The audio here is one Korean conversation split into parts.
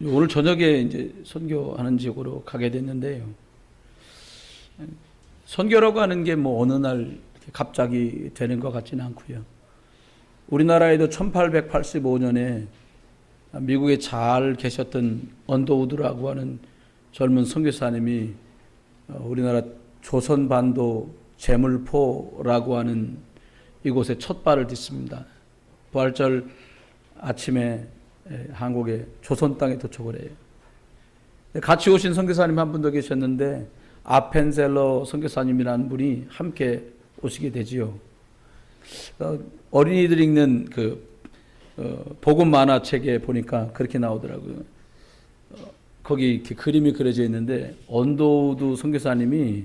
오늘 저녁에 이제 선교하는 지역으로 가게 됐는데요. 선교라고 하는 게 뭐 어느 날 이렇게 갑자기 되는 것 같지는 않고요. 우리나라에도 1885년에 미국에 잘 계셨던 언더우드라고 하는 젊은 선교사님이 우리나라 조선반도 제물포라고 하는 이곳에 첫 발을 딛습니다. 부활절 아침에 한국의 조선 땅에 도착을 해요. 같이 오신 선교사님 한 분 더 계셨는데 아펜셀러 선교사님이라는 분이 함께 오시게 되지요. 어린이들 읽는 그 복음 만화책에 보니까 그렇게 나오더라고요. 거기 이렇게 그림이 그려져 있는데 언더우드 선교사님이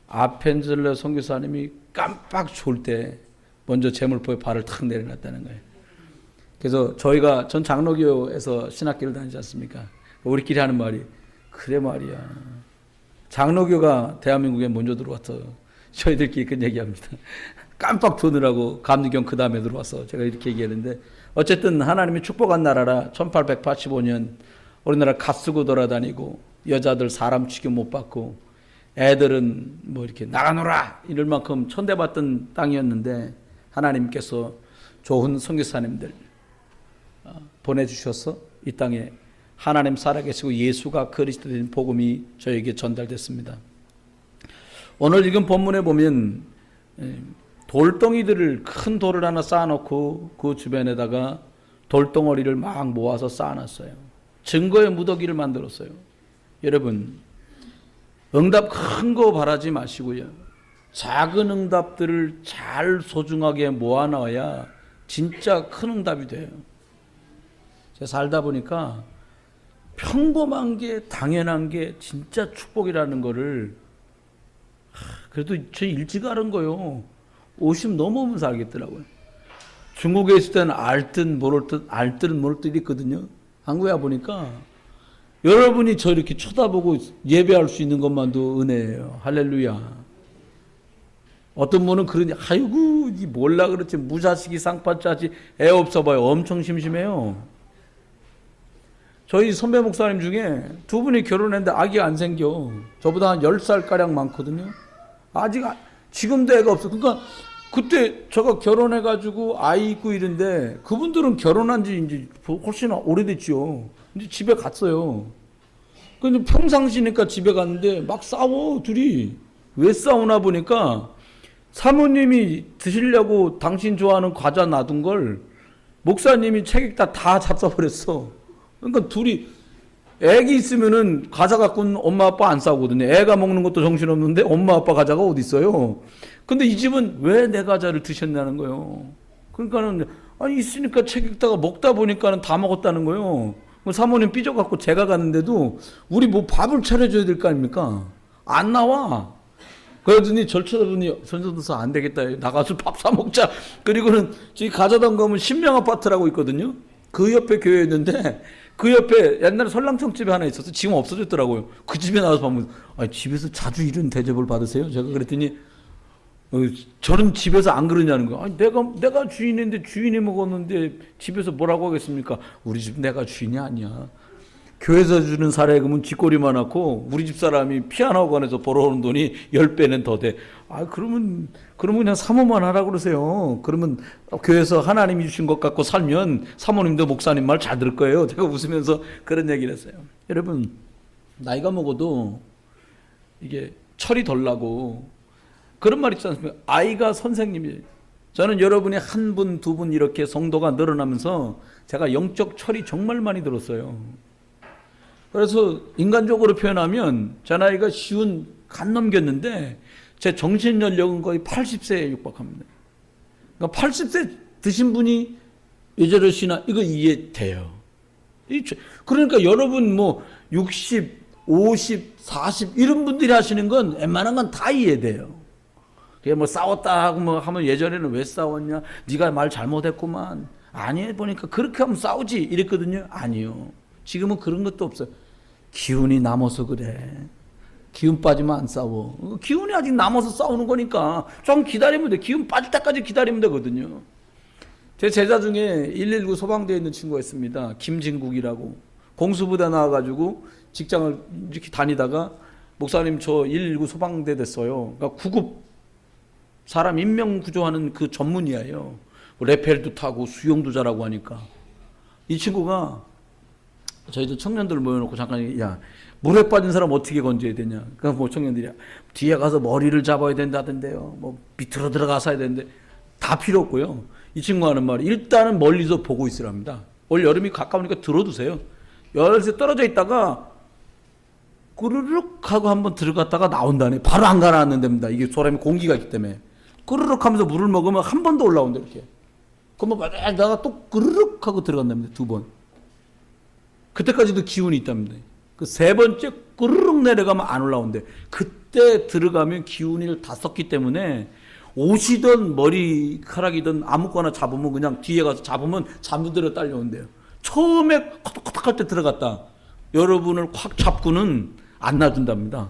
아펜셀러 선교사님이 깜빡 졸 때 먼저 제물포에 발을 탁 내려놨다는 거예요. 그래서 전 장로교에서 신학교를 다니지 않습니까? 우리끼리 하는 말이 그래 말이야. 장로교가 대한민국에 먼저 들어와서 저희들끼리 그런 얘기합니다. 깜빡 도느라고 감리경 그 다음에 들어와서 제가 이렇게 얘기하는데 어쨌든 하나님이 축복한 나라라 1885년 우리나라 갓 쓰고 돌아다니고 여자들 사람 취급 못 받고 애들은 뭐 이렇게 나가노라 이럴 만큼 천대받던 땅이었는데 하나님께서 좋은 선교사님들 보내주셔서 이 땅에 하나님 살아계시고 예수가 그리스도인 복음이 저에게 전달됐습니다. 오늘 읽은 본문에 보면 돌덩이들을 큰 돌을 하나 쌓아놓고 그 주변에다가 돌덩어리를 막 모아서 쌓아놨어요. 증거의 무더기를 만들었어요. 여러분 응답 큰 거 바라지 마시고요. 작은 응답들을 잘 소중하게 모아놔야 진짜 큰 응답이 돼요. 제가 살다 보니까 평범한 게 당연한 게 진짜 축복이라는 거를 그래도 저 일찍 알은 거요. 50 넘으면서 알겠더라고요. 중국에 있을 때는 알 듯 모를 듯 있거든요. 한국에 와보니까 여러분이 저 이렇게 쳐다보고 예배할 수 있는 것만도 은혜예요. 할렐루야. 어떤 분은 그러니 아이고 몰라 그렇지 무자식이 쌍판짜지 애 없어봐요. 엄청 심심해요. 저희 선배 목사님 중에 두 분이 결혼했는데 아기가 안 생겨. 저보다 한 10살가량 많거든요. 아직 지금도 애가 없어. 그러니까 그때 제가 결혼해가지고 아이 있고 이런데 그분들은 결혼한 지 이제 훨씬 오래됐죠. 이제 집에 갔어요. 근데 평상시니까 집에 갔는데 막 싸워 둘이. 왜 싸우나 보니까 사모님이 드시려고 당신 좋아하는 과자 놔둔 걸 목사님이 책 읽다 다 잡숴버렸어. 그러니까 둘이 애기 있으면은 과자 갖고는 엄마 아빠 안 싸우거든요. 애가 먹는 것도 정신없는데 엄마 아빠 과자가 어디 있어요. 근데 이 집은 왜 내 과자를 드셨냐는 거예요. 그러니까는 아니 있으니까 책 읽다가 먹다 보니까는 다 먹었다는 거예요. 사모님 삐져갖고 제가 갔는데도 우리 뭐 밥을 차려줘야 될 거 아닙니까? 안 나와. 그러더니 절 쳐다보니 선전도사 안 되겠다. 나가서 밥 사 먹자. 그리고는 저기 가자던 거면 신명 아파트라고 있거든요. 그 옆에 교회였는데 그 옆에 옛날에 설랑청집이 하나 있어서 지금 없어졌더라고요. 그 집에 나와서 보면 집에서 자주 이런 대접을 받으세요? 제가 그랬더니 저는 집에서 안 그러냐는 거예요. 내가 주인인데 주인이 먹었는데 집에서 뭐라고 하겠습니까? 우리 집 내가 주인이 아니야. 교회에서 주는 사례금은 쥐꼬리만 하고 우리 집 사람이 피아노관에서 벌어오는 돈이 10배는 더 돼. 그러면 그냥 사모만 하라 그러세요. 그러면 교회에서 하나님이 주신 것 갖고 살면 사모님도 목사님 말 잘 들을 거예요. 제가 웃으면서 그런 얘기를 했어요. 여러분 나이가 먹어도 이게 철이 덜 나고 그런 말 있지 않습니까? 아이가 선생님이에요. 저는 여러분이 한 분, 두 분 이렇게 성도가 늘어나면서 제가 영적 철이 정말 많이 들었어요. 그래서 인간적으로 표현하면 제 나이가 쉬운 간 넘겼는데 제 정신연령은 거의 80세에 육박합니다. 그러니까 80세 드신 분이 왜 저러시나 이거 이해돼요. 그러니까 여러분 뭐 60, 50, 40 이런 분들이 하시는 건 웬만한 건 다 이해돼요. 그게 뭐 싸웠다 하고 뭐 하면 예전에는 왜 싸웠냐? 네가 말 잘못했구만. 아니 보니까 그렇게 하면 싸우지 이랬거든요. 아니요. 지금은 그런 것도 없어요. 기운이 남아서 그래. 기운 빠지면 안 싸워. 기운이 아직 남아서 싸우는 거니까 좀 기다리면 돼. 기운 빠질 때까지 기다리면 되거든요. 제 제자 중에 119 소방대에 있는 친구가 있습니다. 김진국이라고. 공수부대 나와가지고 직장을 이렇게 다니다가 목사님 저 119 소방대 됐어요. 그러니까 구급 사람 인명 구조하는 그 전문이에요. 레펠도 타고 수영도 잘하고 하니까 이 친구가 저희들 청년들 모여놓고 잠깐 야 물에 빠진 사람 어떻게 건져야 되냐. 그러니까 뭐 청년들이 뒤에 가서 머리를 잡아야 된다던데요. 뭐 밑으로 들어가서 해야 되는데 다 필요 없고요. 이 친구가 하는 말이 일단은 멀리서 보고 있으랍니다. 올 여름이 가까우니까 들어두세요. 열에서 떨어져 있다가 꾸르륵 하고 한번 들어갔다가 나온다네. 바로 안 가라앉는 됩니다. 이게 사람이 공기가 있기 때문에. 꾸르륵 하면서 물을 먹으면 한 번 더 올라온다 이렇게. 그러면 나가 또 꾸르륵 하고 들어간답니다. 2번. 그때까지도 기운이 있답니다. 그 3번째 꾸르륵 내려가면 안 올라온대. 그때 들어가면 기운을 다 썼기 때문에 옷이든 머리카락이든 아무거나 잡으면 그냥 뒤에 가서 잡으면 잠들어 딸려온대요. 처음에 커덕커덕할 때 들어갔다. 여러분을 확 잡고는 안 놔준답니다.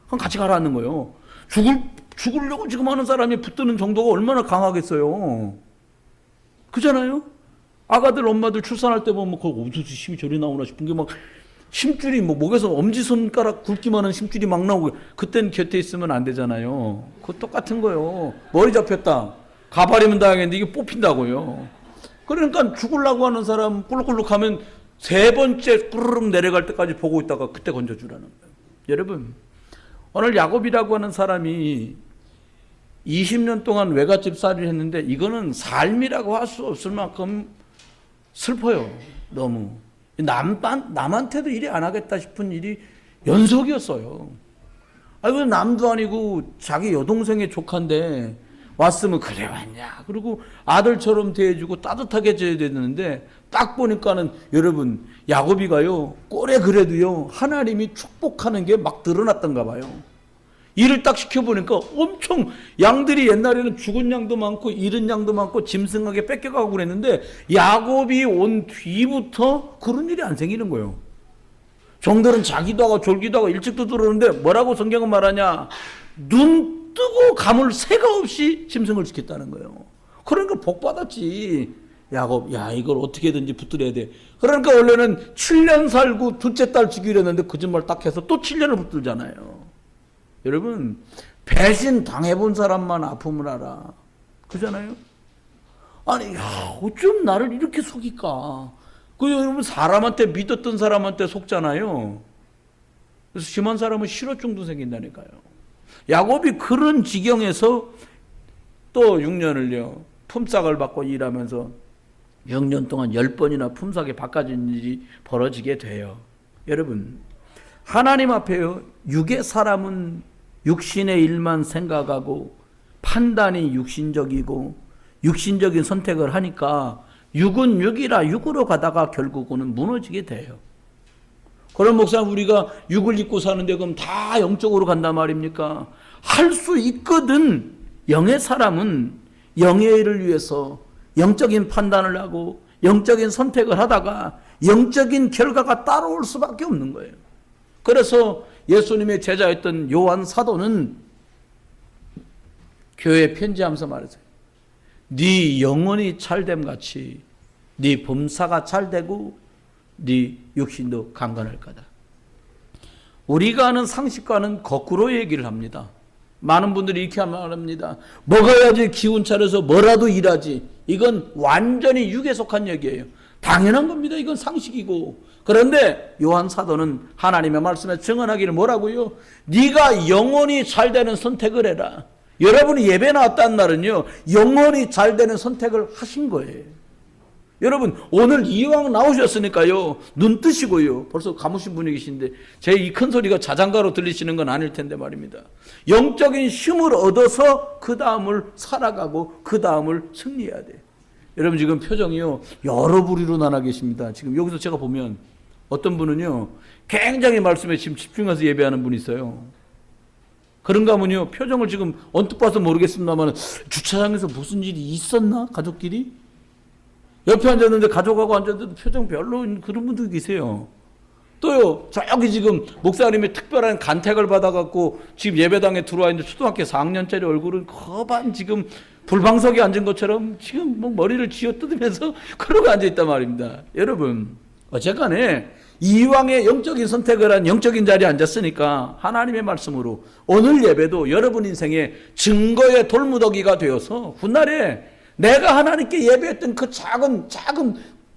그럼 같이 가라는 거예요. 죽으려고 지금 하는 사람이 붙드는 정도가 얼마나 강하겠어요. 그잖아요? 아가들, 엄마들 출산할 때 보면 어디서 힘이 저리 나오나 싶은 게 막 힘줄이 뭐 목에서 엄지손가락 굵기만 한 힘줄이 막 나오고 그땐 곁에 있으면 안 되잖아요. 그거 똑같은 거예요. 머리 잡혔다. 가발이면 다행인데 이게 뽑힌다고요. 그러니까 죽으려고 하는 사람 꿀룩꿀룩 하면 3번째 꾸르륵 내려갈 때까지 보고 있다가 그때 건져주라는 거예요. 여러분, 오늘 야곱이라고 하는 사람이 20년 동안 외갓집 살이를 했는데 이거는 삶이라고 할 수 없을 만큼 슬퍼요. 너무. 남한테도 일이 안 하겠다 싶은 일이 연속이었어요. 아이고 남도 아니고 자기 여동생의 조카인데 왔으면 그래 왔냐. 그리고 아들처럼 대해주고 따뜻하게 져야 되는데 딱 보니까는 여러분 야곱이가요 꼴에 그래도요 하나님이 축복하는 게 막 드러났던가 봐요. 일을 딱 시켜보니까 엄청 양들이 옛날에는 죽은 양도 많고 잃은 양도 많고 짐승하게 뺏겨가고 그랬는데 야곱이 온 뒤부터 그런 일이 안 생기는 거예요. 종들은 자기도 하고 졸기도 하고 일찍도 들어오는데 뭐라고 성경은 말하냐. 눈 뜨고 감을 새가 없이 짐승을 지켰다는 거예요. 그러니까 복 받았지. 야곱, 야 이걸 어떻게든지 붙들어야 돼. 그러니까 원래는 7년 살고 둘째 딸 죽이려 했는데 거짓말 딱 해서 또 7년을 붙들잖아요. 여러분 배신 당해본 사람만 아픔을 알아. 그잖아요. 아니 야, 어쩜 나를 이렇게 속일까. 그 여러분 사람한테 믿었던 사람한테 속잖아요. 그래서 심한 사람은 실어증도 생긴다니까요. 야곱이 그런 지경에서 또 6년을요 품삯을 받고 일하면서 6년 동안 10번이나 품삯이 바꿔진 일이 벌어지게 돼요. 여러분 하나님 앞에요 육의 사람은 육신의 일만 생각하고 판단이 육신적이고 육신적인 선택을 하니까 육은 육이라 육으로 가다가 결국은 무너지게 돼요. 그럼 목사님 우리가 육을 입고 사는데 그럼 다 영적으로 간단 말입니까? 할 수 있거든. 영의 사람은 영의 일을 위해서 영적인 판단을 하고 영적인 선택을 하다가 영적인 결과가 따라올 수밖에 없는 거예요. 그래서 예수님의 제자였던 요한 사도는 교회에 편지하면서 말했어요. 네 영혼이 잘됨 같이 네 범사가 잘되고 네 육신도 강건할 거다. 우리가 아는 상식과는 거꾸로 얘기를 합니다. 많은 분들이 이렇게 말합니다. 먹어야지 기운 차려서 뭐라도 일하지. 이건 완전히 육에 속한 얘기예요. 당연한 겁니다. 이건 상식이고. 그런데 요한 사도는 하나님의 말씀에 증언하기를 뭐라고요? 네가 영혼이 잘 되는 선택을 해라. 여러분이 예배 나왔다는 말은요 영혼이 잘 되는 선택을 하신 거예요. 여러분 오늘 이왕 나오셨으니까요 눈 뜨시고요. 벌써 감으신 분이 계신데 제 이 큰 소리가 자장가로 들리시는 건 아닐 텐데 말입니다. 영적인 힘을 얻어서 그 다음을 살아가고 그 다음을 승리해야 돼요. 여러분 지금 표정이요 여러 부류로 나눠 계십니다. 지금 여기서 제가 보면 어떤 분은요 굉장히 말씀에 지금 집중해서 예배하는 분이 있어요. 그런가 하면요 표정을 지금 언뜻 봐서 모르겠습니다만 주차장에서 무슨 일이 있었나 가족끼리? 옆에 앉았는데 가족하고 앉았는데 표정 별로 그런 분도 계세요. 또요 저기 지금 목사님의 특별한 간택을 받아갖고 지금 예배당에 들어와 있는데 초등학교 4학년짜리 얼굴은 거반 지금 불방석에 앉은 것처럼 지금 뭐 머리를 쥐어뜯으면서 그러고 앉아있단 말입니다. 여러분 어쨌간에 이왕의 영적인 선택을 한 영적인 자리에 앉았으니까 하나님의 말씀으로 오늘 예배도 여러분 인생의 증거의 돌무더기가 되어서 훗날에 내가 하나님께 예배했던 그 작은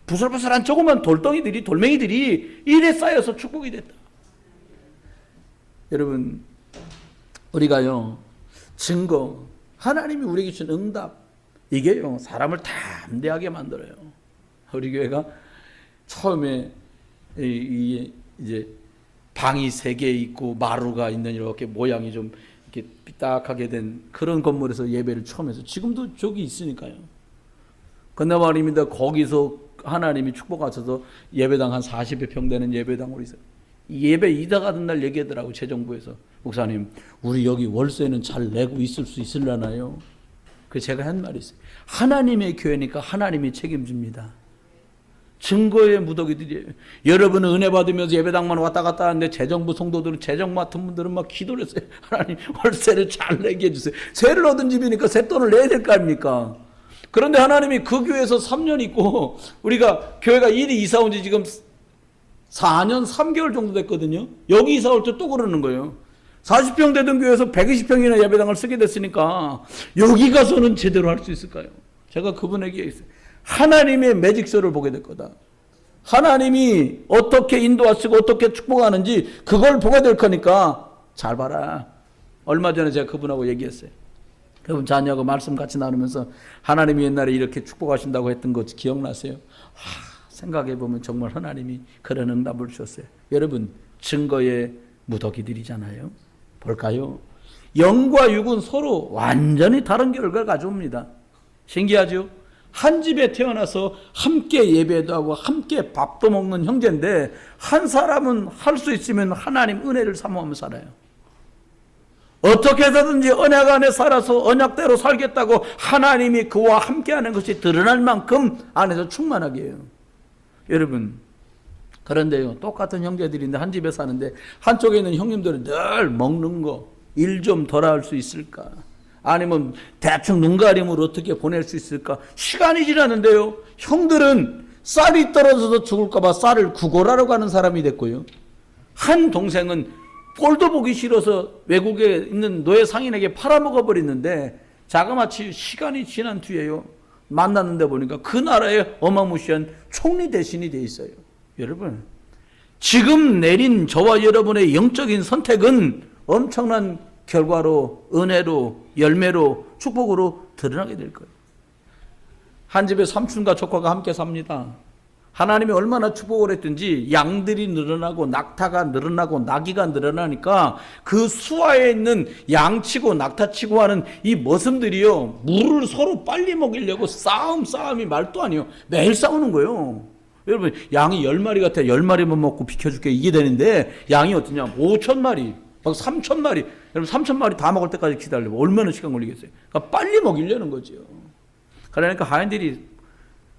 부슬부슬한 조그만 돌멩이들이 일에 쌓여서 축복이 됐다. 여러분, 우리가요, 증거, 하나님이 우리에게 주신 응답, 이게요, 사람을 담대하게 만들어요. 우리 교회가 처음에 이제 방이 3개 있고 마루가 있는 이렇게 모양이 좀 이렇게 삐딱하게 된 그런 건물에서 예배를 처음 해서 지금도 저기 있으니까요. 근데 말입니다. 거기서 하나님이 축복하셔서 예배당 한 40여 평 되는 예배당으로 있어요. 예배 이사 가던 날 얘기하더라고, 재정부에서. 목사님, 우리 여기 월세는 잘 내고 있을 수 있으려나요? 그래서 제가 한 말이 있어요. 하나님의 교회니까 하나님이 책임집니다. 증거의 무더기들이에요. 여러분은 은혜 받으면서 예배당만 왔다 갔다 하는데 재정부 성도들은, 재정 맡은 분들은 막 기도를 했어요. 하나님, 월세를 잘 내게 해주세요. 세를 얻은 집이니까 쇳돈을 내야 될 거 아닙니까? 그런데 하나님이 그 교회에서 3년 있고, 우리가 교회가 일이 이사 온 지 지금 4년 3개월 정도 됐거든요. 여기 이사 올 때 또 그러는 거예요. 40평 되던 교회에서 120평이나 예배당을 쓰게 됐으니까 여기 가서는 제대로 할 수 있을까요? 제가 그분에게 얘기했어요. 하나님의 매직서를 보게 될 거다. 하나님이 어떻게 인도하시고 어떻게 축복하는지 그걸 보게 될 거니까 잘 봐라. 얼마 전에 제가 그분하고 얘기했어요. 그분 자녀하고 말씀 같이 나누면서 하나님이 옛날에 이렇게 축복하신다고 했던 거 기억나세요? 생각해보면 정말 하나님이 그런 응답을 주셨어요. 여러분, 증거의 무더기들이잖아요. 볼까요? 영과 육은 서로 완전히 다른 결과를 가져옵니다. 신기하죠? 한 집에 태어나서 함께 예배도 하고 함께 밥도 먹는 형제인데 한 사람은 할 수 있으면 하나님 은혜를 사모하며 살아요. 어떻게 해서든지 언약 안에 살아서 언약대로 살겠다고 하나님이 그와 함께하는 것이 드러날 만큼 안에서 충만하게 해요. 여러분, 그런데요, 똑같은 형제들인데 한 집에 사는데 한쪽에 있는 형님들은 늘 먹는 거, 일 좀 덜 할 수 있을까? 아니면 대충 눈가림으로 어떻게 보낼 수 있을까? 시간이 지났는데요, 형들은 쌀이 떨어져서 죽을까 봐 쌀을 구걸하러 가는 사람이 됐고요. 한 동생은 꼴도 보기 싫어서 외국에 있는 노예 상인에게 팔아먹어 버렸는데 자그마치 시간이 지난 뒤에요, 만났는데 보니까 그 나라의 어마무시한 총리 대신이 돼 있어요. 여러분, 지금 내린 저와 여러분의 영적인 선택은 엄청난 결과로, 은혜로, 열매로, 축복으로 드러나게 될 거예요. 한 집에 삼촌과 조카가 함께 삽니다. 하나님이 얼마나 축복을 했든지 양들이 늘어나고 낙타가 늘어나고 나귀가 늘어나니까 그 수하에 있는 양치고 낙타치고 하는 이 머슴들이요, 물을 서로 빨리 먹이려고 싸움이 말도 아니에요. 매일 싸우는 거예요. 여러분, 양이 10마리 같아. 10마리만 먹고 비켜줄게, 이게 되는데 양이 어떠냐, 5,000마리 막 3,000마리. 여러분, 3,000마리 다 먹을 때까지 기다리면 얼마나 시간 걸리겠어요? 그러니까 빨리 먹이려는 거죠. 그러니까 하인들이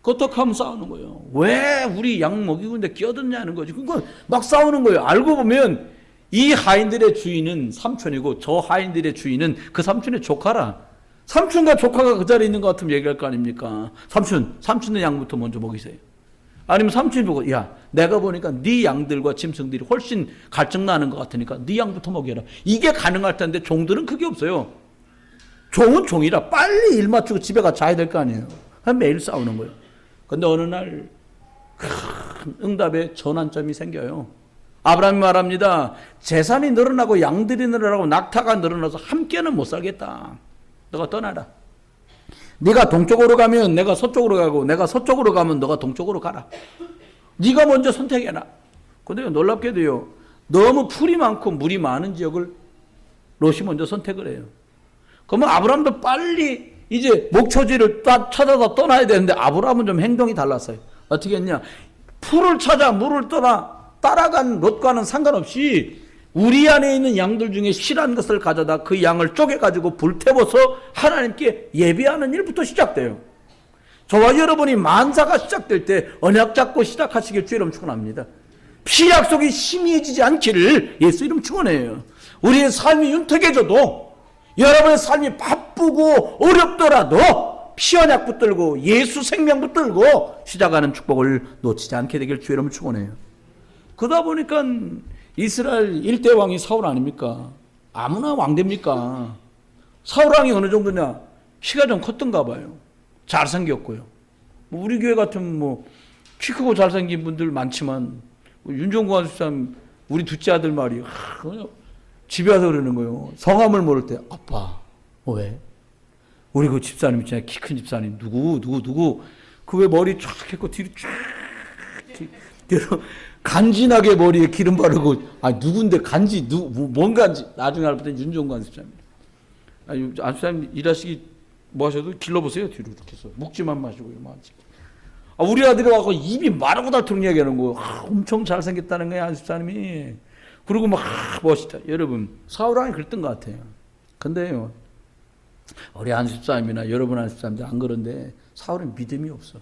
끄떡하면 싸우는 거예요. 왜 우리 양 먹이고 있는데 끼어드냐는 거지. 그러니까 막 싸우는 거예요. 알고 보면 이 하인들의 주인은 삼촌이고 저 하인들의 주인은 그 삼촌의 조카라. 삼촌과 조카가 그 자리에 있는 것 같으면 얘기할 거 아닙니까? 삼촌의 양부터 먼저 먹이세요. 아니면 삼촌이 보고, 야, 내가 보니까 네 양들과 짐승들이 훨씬 갈증 나는 것 같으니까 네 양부터 먹여라. 이게 가능할 텐데 종들은 그게 없어요. 종은 종이라 빨리 일 마치고 집에 가 자야 될 거 아니에요. 매일 싸우는 거예요. 근데 어느 날 큰 응답의 전환점이 생겨요. 아브라함이 말합니다. 재산이 늘어나고 양들이 늘어나고 낙타가 늘어나서 함께는 못 살겠다. 너가 떠나라. 네가 동쪽으로 가면 내가 서쪽으로 가고, 내가 서쪽으로 가면 너가 동쪽으로 가라. 네가 먼저 선택해라. 근데 놀랍게도요, 너무 풀이 많고 물이 많은 지역을 롯이 먼저 선택을 해요. 그러면 아브라함도 빨리 이제 목초지를 찾아서 떠나야 되는데 아브라함은 좀 행동이 달랐어요. 어떻게 했냐? 풀을 찾아 물을 따라간 롯과는 상관없이 우리 안에 있는 양들 중에 실한 것을 가져다 그 양을 쪼개가지고 불태워서 하나님께 예배하는 일부터 시작돼요. 저와 여러분이 만사가 시작될 때 언약 잡고 시작하시길 주 이름 축원합니다. 피약속이 심해지지 않기를 예수 이름 축원해요. 우리의 삶이 윤택해져도, 여러분의 삶이 바쁘고 어렵더라도 피 언약 붙들고 예수 생명 붙들고 시작하는 축복을 놓치지 않게 되길 주의 이름으로 축원해요. 그러다 보니까 이스라엘 1대 왕이 사울 아닙니까? 아무나 왕 됩니까? 사울 왕이 어느 정도냐? 키가 좀 컸던가 봐요. 잘생겼고요. 우리 교회 같은 키 크고 잘생긴 분들 많지만 윤종관 집사님 우리 둘째 아들 말이 집에 와서 그러는 거예요. 성함을 모를 때 아빠 왜? 우리 그 집사님 있잖아요. 키 큰 집사님 누구 그 왜 머리 쫙 했고 뒤로 쫙 간지나게 머리에 기름 바르고 누군데 간지 뭔 간지 나중에 알았더니 윤종관 집사님. 안 집사님 일하시기 뭐 하셔도 길러보세요. 뒤로 이렇게 해서 묵지만 마시고요. 우리 아들이 와서 입이 마르고 닳도록 얘기하는 거예요. 엄청 잘생겼다는 거예요. 안 집사님이. 그리고 멋있다. 여러분 사울 왕이 그랬던 것 같아요. 근데요 우리 안 집사님이나 여러분 안 집사님들 안 그런데 사울은 믿음이 없어.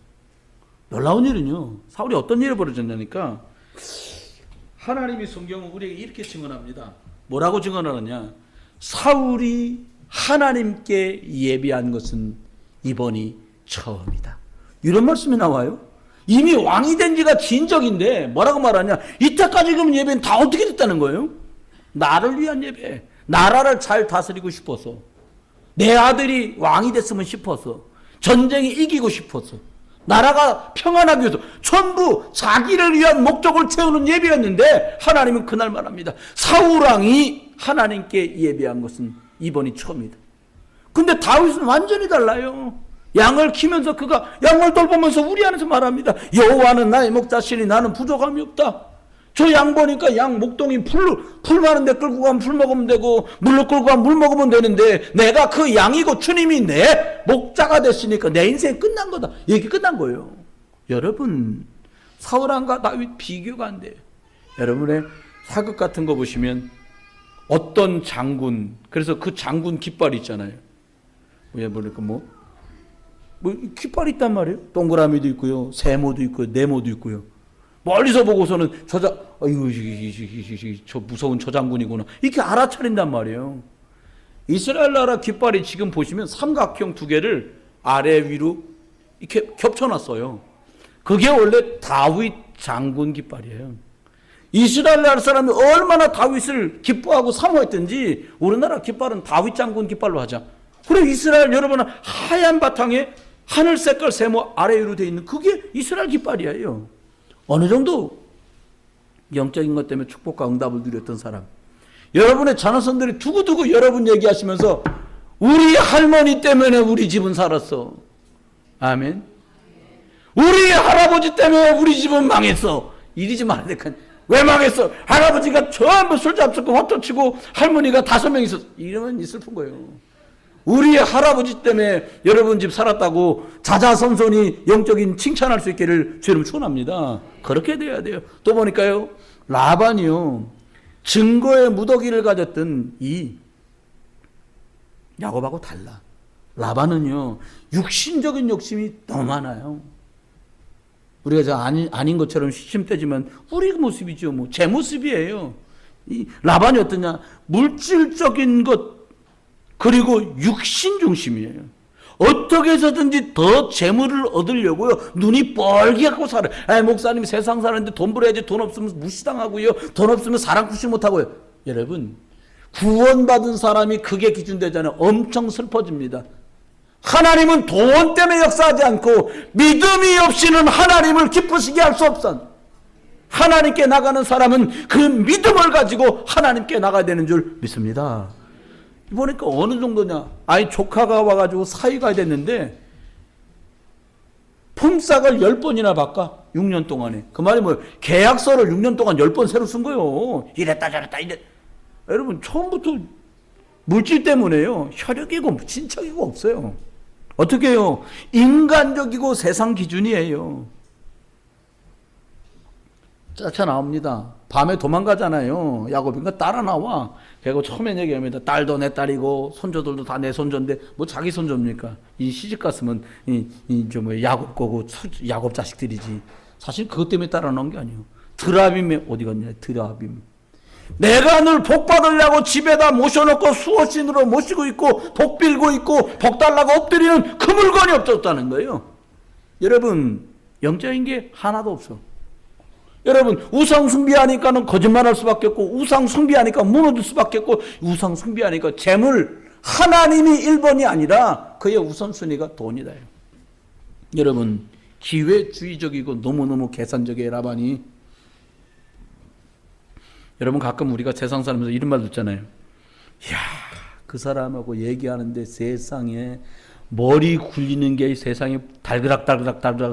놀라운 일은요 사울이 어떤 일을 벌어졌냐니까 하나님이 성경은 우리에게 이렇게 증언합니다. 뭐라고 증언하느냐? 사울이 하나님께 예비한 것은 이번이 처음이다. 이런 말씀이 나와요. 이미 왕이 된 지가 진적인데 뭐라고 말하냐? 이때까지 그럼 예배는 다 어떻게 됐다는 거예요? 나를 위한 예배. 나라를 잘 다스리고 싶어서, 내 아들이 왕이 됐으면 싶어서, 전쟁이 이기고 싶어서, 나라가 평안하기 위해서 전부 자기를 위한 목적을 채우는 예배였는데 하나님은 그날 말합니다. 사울 왕이 하나님께 예배한 것은 이번이 처음이다. 근데 다윗은 완전히 달라요. 양을 키면서 그가 양을 돌보면서 우리 안에서 말합니다. 여호와는 나의 목자시니 나는 부족함이 없다. 저 양 보니까 양 목동이 풀 많은데 끌고 가면 풀 먹으면 되고 물로 끌고 가면 물 먹으면 되는데 내가 그 양이고 주님이 내 목자가 됐으니까 내 인생 끝난 거다. 얘기 끝난 거예요. 여러분 사울왕과 다윗 비교가 안 돼요. 여러분의 사극 같은 거 보시면 어떤 장군, 그래서 그 장군 깃발 있잖아요. 왜 보니까 깃발이 있단 말이에요. 동그라미도 있고요, 세모도 있고요, 네모도 있고요. 멀리서 보고서는 저 무서운 저 장군이구나 이렇게 알아차린단 말이에요. 이스라엘 나라 깃발이 지금 보시면 삼각형 두 개를 아래 위로 이렇게 겹쳐놨어요. 그게 원래 다윗 장군 깃발이에요. 이스라엘 나라 사람이 얼마나 다윗을 기뻐하고 사모했든지 우리나라 깃발은 다윗 장군 깃발로 하자. 그래 이스라엘 여러분은 하얀 바탕에 하늘 색깔 세모 아래 위로 되어 있는 그게 이스라엘 깃발이에요. 어느 정도 영적인 것 때문에 축복과 응답을 누렸던 사람. 여러분의 자녀손들이 두고두고 여러분 얘기하시면서 우리 할머니 때문에 우리 집은 살았어. 아멘. 우리 할아버지 때문에 우리 집은 망했어. 이러지 말라니까. 왜 망했어? 할아버지가 전부 술 잡수고 헛도 치고 할머니가 5명 있었어. 이러면 슬픈 거예요. 우리 할아버지 때문에 여러분 집 살았다고 자자손손이 영적인 칭찬할 수 있기를 주님 축원합니다. 그렇게 돼야 돼요. 또 보니까요 라반이요 증거의 무더기를 가졌던 이 야곱하고 달라. 라반은요 육신적인 욕심이 너무 많아요. 우리가 아닌 것처럼 시침대지만 우리 모습이죠. 제 모습이에요. 이 라반이 어떠냐? 물질적인 것 그리고 육신 중심이에요. 어떻게 해서든지 더 재물을 얻으려고요. 눈이 뻘게 갖고 살아요. 목사님 세상 사는데 돈 벌어야지. 돈 없으면 무시당하고요. 돈 없으면 사랑 구실 못하고요. 여러분 구원받은 사람이 그게 기준되잖아요. 엄청 슬퍼집니다. 하나님은 돈 때문에 역사하지 않고 믿음이 없이는 하나님을 기쁘시게 할 수 없어. 하나님께 나가는 사람은 그 믿음을 가지고 하나님께 나가야 되는 줄 믿습니다. 보니까 어느 정도냐? 조카가 와가지고 사위가 됐는데 품삯을 10번이나 바꿔. 6년 동안에. 그 말이 뭐예요? 계약서를 6년 동안 10번 새로 쓴 거예요. 이랬다 저랬다 여러분 처음부터 물질 때문에요. 혈육이고 친척이고 없어요. 어떻게 해요? 인간적이고 세상 기준이에요. 쫓아 나옵니다. 밤에 도망가잖아요. 야곱인가 따라 나와. 그리고 처음에 얘기합니다. 딸도 내 딸이고 손조들도 다 내 손조인데 자기 손조입니까? 이 시집 갔으면 야곱 거고 야곱 자식들이지. 사실 그것 때문에 따라 나온 게 아니에요. 드라빔에 어디 갔냐? 드라빔. 내가 늘 복 받으려고 집에다 모셔놓고 수호신으로 모시고 있고 복 빌고 있고 복 달라고 엎드리는 그 물건이 없었다는 거예요. 여러분, 영적인 게 하나도 없어. 여러분, 우상 숭배하니까는 거짓말할 수밖에 없고, 우상 숭배하니까 무너질 수밖에 없고, 우상 숭배하니까 재물, 하나님이 1번이 아니라 그의 우선순위가 돈이다. 여러분, 기회주의적이고 너무너무 계산적이에요, 라반이. 여러분, 가끔 우리가 세상 살면서 이런 말 듣잖아요. 이야, 그 사람하고 얘기하는데 세상에 머리 굴리는 게 세상에 달그락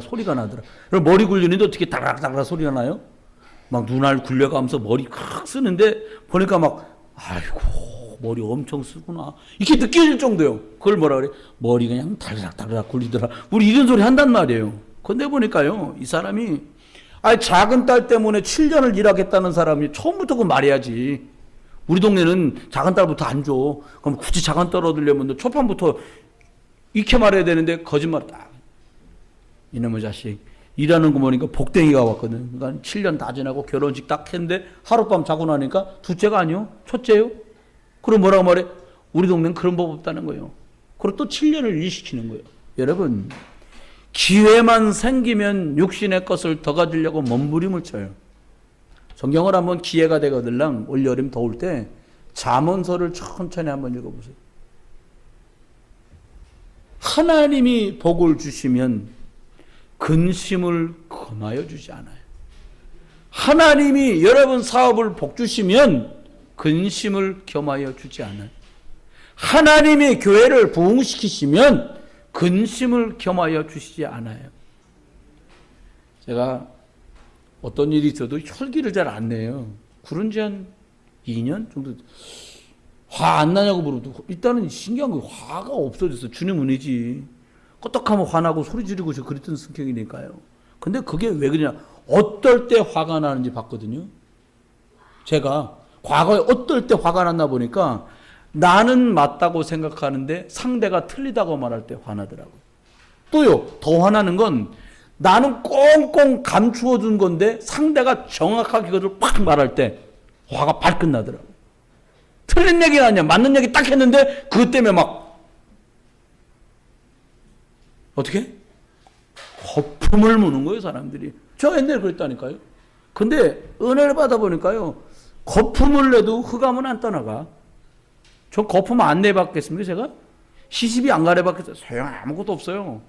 소리가 나더라. 그럼 머리 굴리는데 어떻게 달그락 소리가 나요? 막 눈알 굴려가면서 머리 콱 쓰는데 보니까 막 아이고 머리 엄청 쓰구나 이렇게 느껴질 정도요. 그걸 뭐라 그래? 머리 그냥 달그락 굴리더라. 우리 이런 소리 한단 말이에요. 근데 보니까요, 이 사람이 작은 딸 때문에 7년을 일하겠다는 사람이 처음부터 그 말해야지. 우리 동네는 작은 딸부터 안 줘. 그럼 굳이 작은 딸 얻으려면 초판부터 이렇게 말해야 되는데 거짓말 딱. 이놈의 자식 일하는 거 보니까 복댕이가 왔거든. 그러니까 7년 다 지나고 결혼식 딱 했는데 하룻밤 자고 나니까 둘째가 아니요, 첫째요. 그럼 뭐라고 말해? 우리 동네는 그런 법 없다는 거예요. 그리고 또 7년을 일시키는 거예요. 여러분, 기회만 생기면 육신의 것을 더 가지려고 몸부림을 쳐요. 성경을 한번 기회가 되거들랑 올 여름 더울 때 잠언서를 천천히 한번 읽어보세요. 하나님이 복을 주시면 근심을 금하여 주지 않아요. 하나님이 여러분 사업을 복 주시면 근심을 겸하여 주지 않아요. 하나님이 교회를 부흥시키시면 근심을 겸하여 주시지 않아요. 제가 어떤 일이 있어도 혈기를 잘 안 내요. 그런 지 한 2년 정도. 화 안 나냐고 물어도 일단은 신기한 거 화가 없어졌어. 주님 은혜지. 껐떡하면 화나고 소리 지르고 그랬던 성격이니까요. 근데 그게 왜 그러냐. 어떨 때 화가 나는지 봤거든요. 제가 과거에 어떨 때 화가 났나 보니까 나는 맞다고 생각하는데 상대가 틀리다고 말할 때 화나더라고요. 또요, 더 화나는 건 나는 꽁꽁 감추어 둔 건데 상대가 정확하게 그것을 팍 말할 때 화가 발끈 나더라고요. 틀린 얘기가 아니야. 맞는 얘기 딱 했는데 그것 때문에 막 어떻게? 거품을 무는 거예요, 사람들이. 저 옛날에 그랬다니까요. 근데 은혜를 받아보니까요, 거품을 내도 흑암은 안 떠나가. 저 거품 안 내봤겠습니까, 제가? 시집이 안 가려봤겠어요? 소용 아무것도 없어요.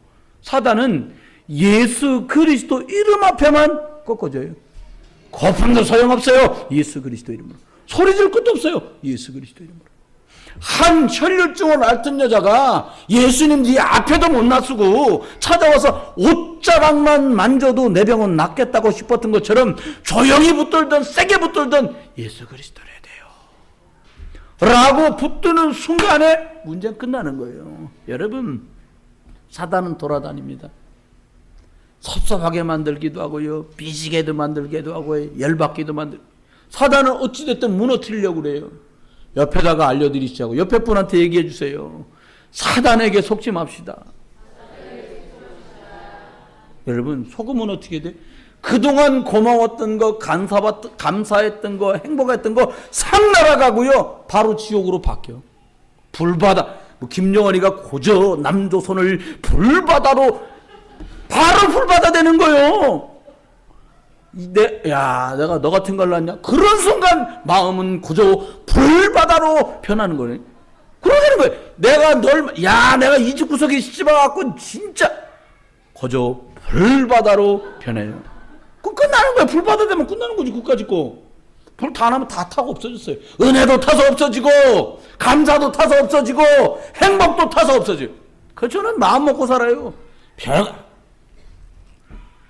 사단은 예수 그리스도 이름 앞에만 꺾어져요. 거품도 소용없어요. 예수 그리스도 이름으로. 소리 질 것도 없어요. 예수 그리스도 이름으로. 한 혈류증을 앓던 여자가 예수님 뒤에 앞에도 못 놔쓰고 찾아와서 옷자락만 만져도 내 병은 낫겠다고 싶었던 것처럼 조용히 붙들던 세게 붙들던 예수 그리스도를 해야 돼요 라고 붙드는 순간에 문제는 끝나는 거예요. 여러분, 사단은 돌아다닙니다. 섭섭하게 만들기도 하고요, 삐지게도 만들기도 하고요, 열받기도 만들고. 사단은 어찌됐든 무너뜨리려고 그래요. 옆에다가 알려드리시자고. 옆에 분한테 얘기해 주세요. 사단에게 속지 맙시다. 여러분, 속으면 어떻게 돼? 그동안 고마웠던 거, 감사했던 거, 행복했던 거 싹 날아가고요, 바로 지옥으로 바뀌어. 불바다. 김정은이가 고저 남조선을 불바다로, 바로 불바다 되는 거예요. 내가 너 같은 걸 낳냐? 그런 순간 마음은 고저 불바다로 변하는 거네. 그러게 되는 거예요. 내가 이 집 구석에 씹어갖고 진짜 고저 불바다로 변해요. 그 끝나는 거야. 불바다 되면 끝나는 거지. 그까짓 거. 불 다 나면 다 타고 없어졌어요. 은혜도 타서 없어지고, 감사도 타서 없어지고, 행복도 타서 없어지고. 그 저는 마음 먹고 살아요.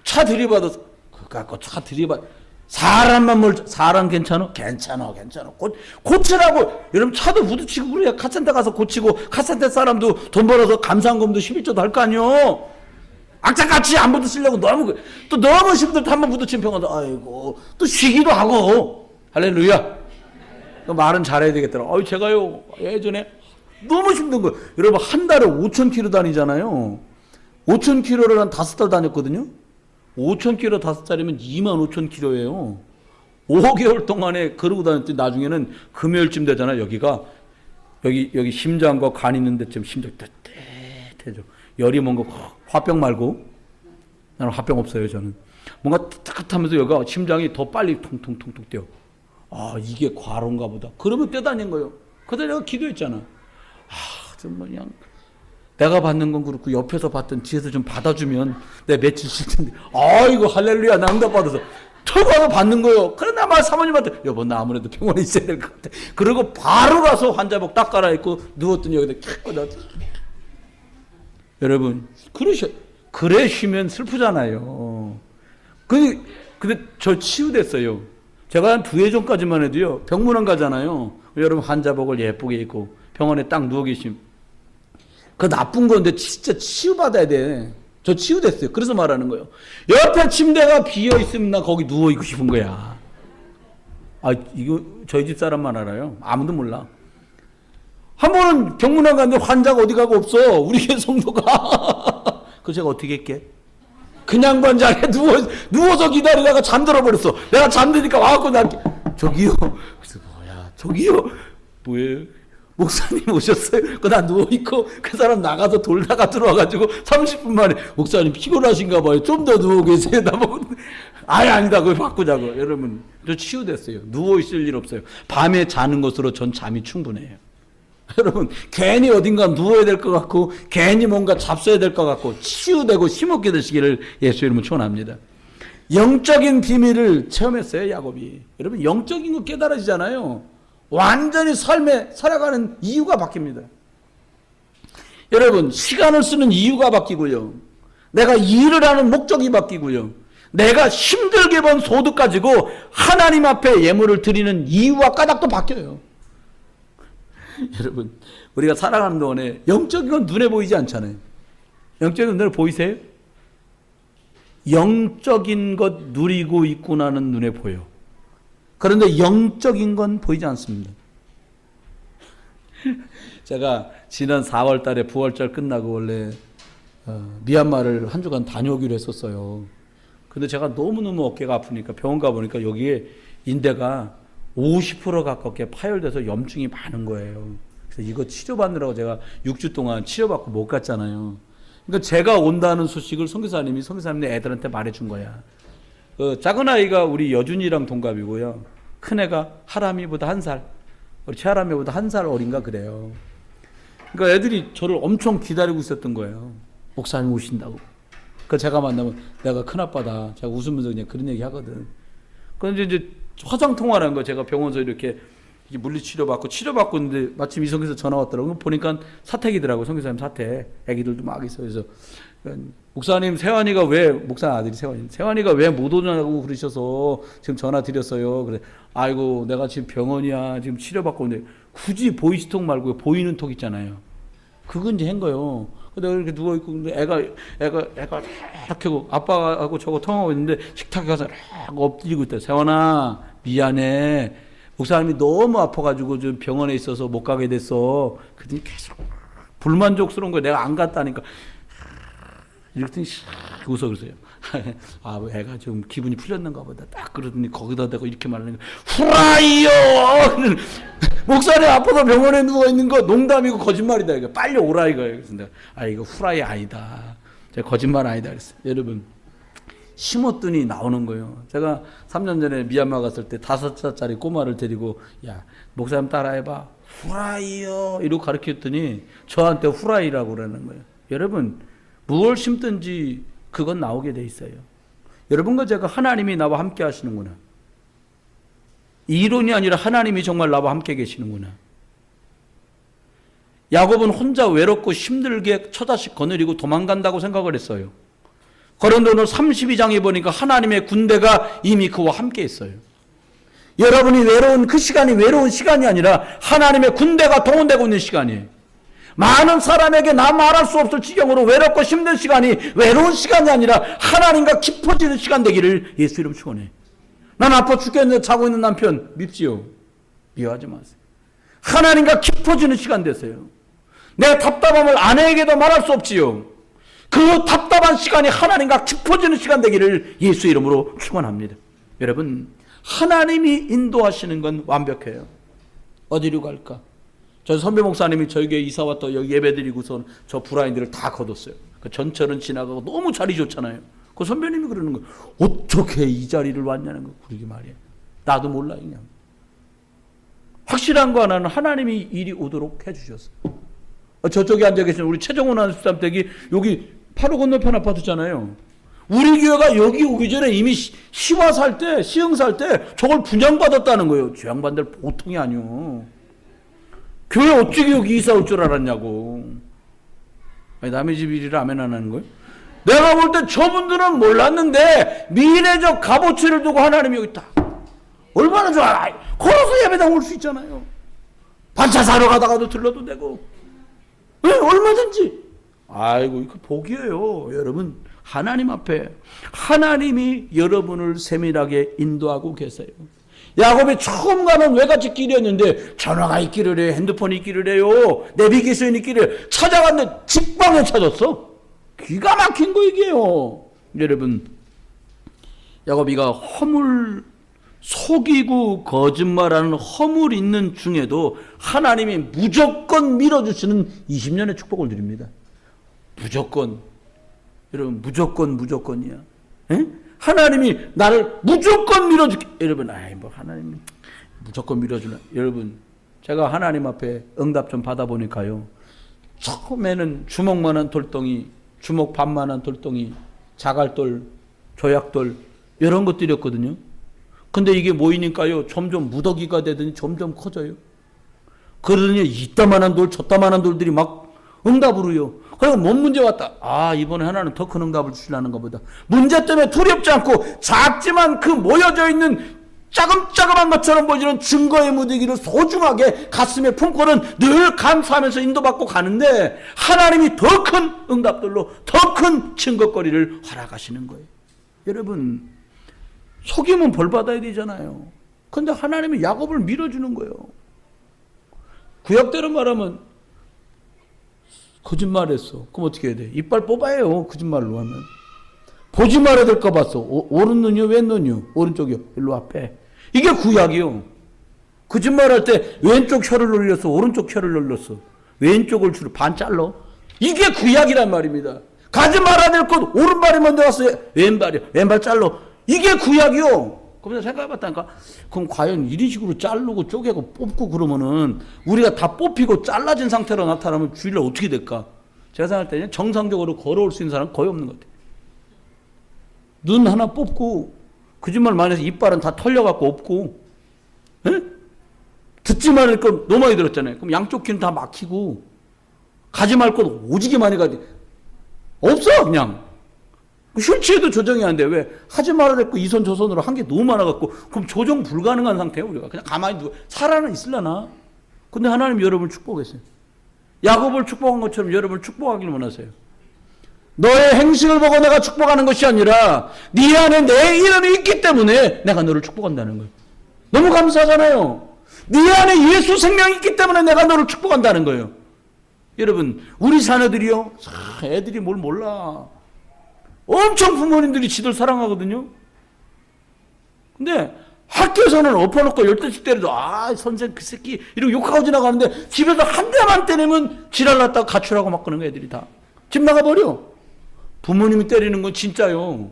차 들이받아서, 그갖고 차 들이받아. 사람 괜찮아? 괜찮아. 고치라고. 여러분, 차도 부딪히고 그래야 카센터 가서 고치고, 카센터 사람도 돈 벌어서 감사한금도 11조도 할 거 아니요. 악착같이 안 부딪히려고 너무 힘들다 한번 부딪힌 평화도, 아이고, 또 쉬기도 하고. 할렐루야. 말은 잘해야 되겠더라. 제가요, 예전에 너무 힘든 거예요. 여러분, 한 달에 5,000km 다니잖아요. 5,000km를 한 5달 다녔거든요. 5,000km 5달이면 25,000km예요. 5개월 동안에 그러고 다녔더니 나중에는 금요일쯤 되잖아. 여기 심장과 간 있는 데쯤 심장이 따뜻해져. 열이 뭔가 화병 말고, 나는 화병 없어요. 저는 뭔가 따뜻하면서 여기가 심장이 더 빨리 통통통통 뛰어. 아, 이게 과로인가 보다. 그러면 뛰어다닌 거예요. 그때 내가 기도했잖아. 아, 좀 그냥 내가 받는 건 그렇고 옆에서 받던 뒤에서 좀 받아주면 내가 며칠 쉴 텐데. 아이고 할렐루야, 나 응답받아서 턱 와서 받는 거예요. 그러나 막 사모님한테 여보 나 아무래도 병원에 있어야 될 것 같아. 그리고 바로 가서 환자복 딱 갈아입고 누웠더니 여기다 탁 꽂아. 여러분 그래 쉬면 슬프잖아요. 근데 저 치유됐어요. 제가 한 2해 전까지만 해도요, 병문안 가잖아요. 여러분 환자복을 예쁘게 입고 병원에 딱 누워 계심. 그 나쁜 건데 진짜 치유받아야 돼. 저 치유됐어요. 그래서 말하는 거예요. 옆에 침대가 비어 있으면 나 거기 누워 있고 싶은 거야. 아, 이거 저희 집 사람만 알아요. 아무도 몰라. 한 번은 병문안 갔는데 환자가 어디 가고 없어. 우리 교회 성도가. 그래서 제가 어떻게 했게? 그냥 관자에 누워서 기다리다가 잠들어 버렸어. 내가 잠드니까 와갖고 저기요. 그래서 뭐야, 저기요. 뭐예요? 목사님 오셨어요? 나 누워있고 그 사람 나가서 돌다가 들어와가지고 30분 만에 목사님 피곤하신가 봐요. 좀 더 누워 계세요. 나보고 아니다. 그걸 바꾸자고. 여러분 저 치유됐어요. 누워있을 일 없어요. 밤에 자는 것으로 전 잠이 충분해요. 여러분 괜히 어딘가 누워야 될 것 같고 괜히 뭔가 잡숴야 될 것 같고 치유되고 힘없게 되시기를 예수 이름으로 축원합니다. 영적인 비밀을 체험했어요. 야곱이. 여러분 영적인 거 깨달아지잖아요. 완전히 삶에 살아가는 이유가 바뀝니다. 여러분 시간을 쓰는 이유가 바뀌고요. 내가 일을 하는 목적이 바뀌고요. 내가 힘들게 번 소득 가지고 하나님 앞에 예물을 드리는 이유와 까닭도 바뀌어요. 여러분 우리가 살아가는 동안에 영적인 건 눈에 보이지 않잖아요. 영적인 건 눈에 보이세요? 영적인 것 누리고 있구나는 눈에 보여. 그런데 영적인 건 보이지 않습니다. 제가 지난 4월 달에 부활절 끝나고 원래 미얀마를 한 주간 다녀오기로 했었어요. 근데 제가 너무너무 어깨가 아프니까 병원 가보니까 여기에 인대가 50% 가깝게 파열돼서 염증이 많은 거예요. 그래서 이거 치료받느라고 제가 6주 동안 치료받고 못 갔잖아요. 그러니까 제가 온다는 소식을 선교사님이 애들한테 말해준 거야. 작은 아이가 우리 여준이랑 동갑이고요. 큰 애가 하람이보다 1살, 우리 최하람이보다 1살 어린가 그래요. 그러니까 애들이 저를 엄청 기다리고 있었던 거예요. 목사님 오신다고. 그 제가 만나면 내가 큰아빠다. 제가 웃으면서 그냥 그런 얘기 하거든. 그런데 이제 화상 통화를 한 거예요. 제가 병원에서 이렇게 물리치료받고 있는데 마침 이성에서 전화 왔더라고요. 보니까 사택이더라고요. 선교사님 사택. 애기들도 막 있어요. 그래서 목사님 목사 아들이 세환이가 왜 못 오냐고 그러셔서 지금 전화 드렸어요. 그래. 아이고 내가 지금 병원이야. 지금 치료받고 있는데 굳이 보이스톡 말고 보이는 톡 있잖아요. 그건 이제 한 거예요. 내가 이렇게 누워있고 애가 이렇게 하고 아빠하고 저거 통화하고 있는데 식탁에 가서 엎드리고 있다. 세환아 미안해. 목사님이 너무 아파가지고 좀 병원에 있어서 못 가게 됐어. 그랬더니 계속 불만족스러운 거예요. 내가 안 갔다니까. 이랬더니 웃어 그러세요. 아, 애가 좀 기분이 풀렸는가 보다. 딱 그러더니 거기다 대고 이렇게 말하는 거예요. 후라이요! 목사님 아파서 병원에 누워있는 거 농담이고 거짓말이다. 이거 빨리 오라 이거예요. 그래서 내가 이거 후라이 아니다. 제가 거짓말 아니다 그랬어요. 여러분 심었더니 나오는 거예요. 제가 3년 전에 미얀마 갔을 때 5살짜리 꼬마를 데리고 야 목사님 따라해봐. 후라이요 이러고 가르쳤더니 저한테 후라이라고 그러는 거예요. 여러분 무엇을 심든지 그건 나오게 돼 있어요. 여러분과 제가 하나님이 나와 함께 하시는구나. 이론이 아니라 하나님이 정말 나와 함께 계시는구나. 야곱은 혼자 외롭고 힘들게 처자식 거느리고 도망간다고 생각을 했어요. 그런데 오늘 32장에 보니까 하나님의 군대가 이미 그와 함께 있어요. 여러분이 외로운 그 시간이 외로운 시간이 아니라 하나님의 군대가 동원되고 있는 시간이에요. 많은 사람에게 나 말할 수 없을 지경으로 외롭고 힘든 시간이 외로운 시간이 아니라 하나님과 깊어지는 시간 되기를 예수 이름 축원해. 난 아파 죽겠는데 자고 있는 남편 밉지요. 미워하지 마세요. 하나님과 깊어지는 시간 되세요. 내 답답함을 아내에게도 말할 수 없지요. 그 답답한 시간이 하나님과 깊어지는 시간 되기를 예수 이름으로 축원합니다. 여러분 하나님이 인도하시는 건 완벽해요. 어디로 갈까? 저 선배 목사님이 저에게 이사 왔다 여기 예배드리고서 저 브라인드를 다 걷었어요. 그 전철은 지나가고 너무 자리 좋잖아요. 그 선배님이 그러는 거예요. 어떻게 이 자리를 왔냐는 거. 그러게 말이에요. 나도 몰라 그냥. 확실한 거 하나는 하나님이 일이 오도록 해주셨어요. 저쪽에 앉아 계신 우리 최정훈 안수삼댁이 여기 바로 건너편 아파트잖아요. 우리 교회가 여기 오기 전에 이미 시와 살 때, 시흥 살 때 저걸 분양받았다는 거예요. 저 양반들 보통이 아니요. 교회 어떻게 여기 이사 올 줄 알았냐고. 아니, 남의 집 일이라 아멘 안 하는 거예요? 내가 볼 때 저분들은 몰랐는데 미래적 값어치를 두고 하나님이 여기 있다. 얼마나 좋아. 걸어서 예배당 올 수 있잖아요. 반차 사러 가다가도 들러도 되고. 네, 얼마든지. 아이고, 이거 복이에요. 여러분, 하나님 앞에 하나님이 여러분을 세밀하게 인도하고 계세요. 야곱이 처음 가는 외갓집 길이었는데 전화가 있기를 해요. 핸드폰이 있기를 해요. 내비게이션이 있기를 해요. 찾아갔는데 직방에 찾았어. 기가 막힌 거 이게요. 여러분, 야곱이가 허물 속이고 거짓말하는 허물 있는 중에도 하나님이 무조건 밀어주시는 20년의 축복을 드립니다. 무조건. 여러분, 무조건이야. 에? 하나님이 나를 무조건 밀어줄게. 여러분, 뭐 하나님이 무조건 밀어주나. 여러분, 제가 하나님 앞에 응답 좀 받아보니까요. 처음에는 주먹만한 돌덩이, 주먹 반만한 돌덩이, 자갈돌, 조약돌 이런 것들이었거든요. 근데 이게 모이니까요. 점점 무더기가 되더니 점점 커져요. 그러더니 이따만한 돌, 저따만한 돌들이 막 응답으로요. 그리고 뭔 문제 왔다. 아, 이번에 하나는 더 큰 응답을 주시려는가 보다. 문제 때문에 두렵지 않고 작지만 그 모여져 있는 짜금짜금한 것처럼 보이는 증거의 무더기를 소중하게 가슴에 품고는 늘 감사하면서 인도받고 가는데 하나님이 더 큰 응답들로 더 큰 증거거리를 허락하시는 거예요. 여러분, 속이면 벌 받아야 되잖아요. 근데 하나님이 야곱을 밀어주는 거예요. 구약대로 말하면 거짓말했어. 그럼 어떻게 해야 돼? 이빨 뽑아야 해요. 거짓말로 하면. 보지 말아야 될까 봤어. 오른 눈이요? 왼 눈이요? 오른쪽이요? 일로 앞에. 이게 구약이요. 거짓말할 때 왼쪽 혀를 늘렸어. 오른쪽 혀를 늘렸어. 왼쪽을 주로 반 잘라. 이게 구약이란 말입니다. 가지 말아야 될 것 오른발이 먼저 왔어요. 왼발이요. 왼발 잘라. 이게 구약이요. 그러면서 생각해봤다니까. 그럼 과연 이런 식으로 자르고 쪼개고 뽑고 그러면은 우리가 다 뽑히고 잘라진 상태로 나타나면 주일날 어떻게 될까? 제가 생각할 때는 정상적으로 걸어올 수 있는 사람은 거의 없는 것 같아요. 눈 하나 뽑고 거짓말 많이 해서 이빨은 다 털려갖고 없고, 에? 듣지 말을 건 너무 많이 들었잖아요. 그럼 양쪽 귀는 다 막히고 가지 말 것 오지게 많이 가지. 없어 그냥. 휠체어도 조정이 안 돼. 왜? 하지 말아야 될 거 이 손 저 손으로 한 게 너무 많아갖고 그럼 조정 불가능한 상태예요. 우리가 그냥 가만히 누워 살아는 있으려나. 근데 하나님 여러분을 축복했어요. 야곱을 축복한 것처럼 여러분을 축복하기를 원하세요. 너의 행실을 보고 내가 축복하는 것이 아니라 네 안에 내 이름이 있기 때문에 내가 너를 축복한다는 거예요. 너무 감사하잖아요. 네 안에 예수 생명이 있기 때문에 내가 너를 축복한다는 거예요. 여러분, 우리 자녀들이요, 애들이 뭘 몰라. 엄청 부모님들이 지들 사랑하거든요. 근데 학교에서는 엎어놓고 열대씩 때려도 아, 선생 그 새끼 이러고 욕하고 지나가는데 집에서 한 대만 때리면 지랄났다가 가출하고 막 그러는 거 애들이 다. 집 나가버려. 부모님이 때리는 건 진짜요.